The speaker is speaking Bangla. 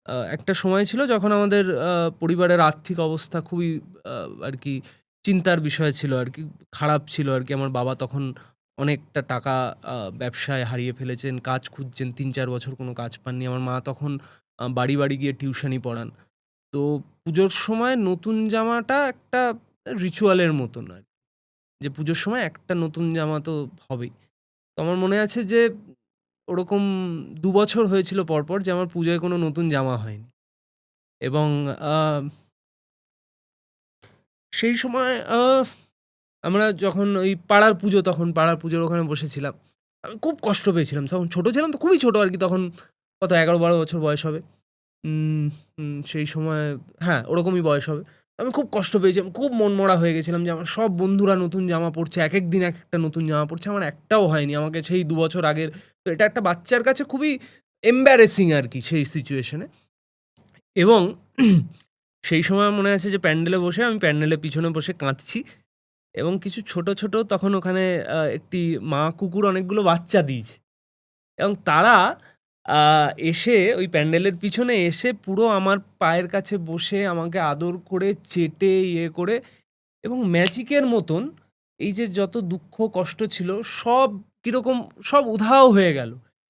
একটা সময় ছিল যখন আমাদের পরিবারের আর্থিক অবস্থা খুবই আর কি চিন্তার বিষয় ছিল আর কি, খারাপ ছিল আর কি। আমার বাবা তখন অনেকটা টাকা ব্যবসায় হারিয়ে ফেলেছেন, কাজ খুঁজছেন, ৩-৪ বছর কোনো কাজ পাননি। আমার মা তখন বাড়ি, বাড়ি গিয়ে টিউশনি পড়ান। তো পুজোর সময় নতুন জামাটা একটা রিচুয়ালের মতন আর কি, যে পুজোর সময় একটা নতুন জামা তো হবেই। তো আমার মনে আছে যে ওরকম ২ বছর হয়েছিল পরপর যে আমার পুজোয় কোনো নতুন জামা হয়নি। এবং আ সেই সময় আমরা যখন ওই পাড়ার পুজো, তখন পাড়ার পুজোর ওখানে বসেছিলাম। আমি খুব কষ্ট পেয়েছিলাম। তখন ছোট ছিলাম তো, খুবই ছোট আরকি তখন, কত ১১-১২ বছর বয়স হবে। উম সেই সময়, হ্যাঁ, ওরকমই বয়স হবে। আমি খুব কষ্ট পেয়েছি। আমি খুব মনমরা হয়ে গেছিলাম যে আমার সব বন্ধুরা নতুন জামা পড়ছে। একেক দিন একেকটা নতুন জামা পড়ছে। আমার একটাও হয়নি। আমাকে সেই ২ বছর আগের, তো এটা একটা বাচ্চার কাছে খুবই এম্বারেসিং আরকি সেই সিচুয়েশন এ। এবং সেই সময় আমার মনে আছে যে প্যান্ডেলে বসে, আমি প্যান্ডেলের পিছনে বসে কাঁদছি এবং কিছু ছোট, ছোট তখন ওখানে একটি মা কুকুর অনেকগুলো বাচ্চা দিয়েছে এবং তারা আ এসে ওই প্যান্ডেলের পিছনে এসে পুরো আমার পায়ের কাছে বসে আমাকে আদর করে, চেটে, ইয়ে করে, এবং ম্যাজিকের মতন এই যে যত দুঃখ কষ্ট ছিল সব কিরকম, সব উধাও হয়ে গেল।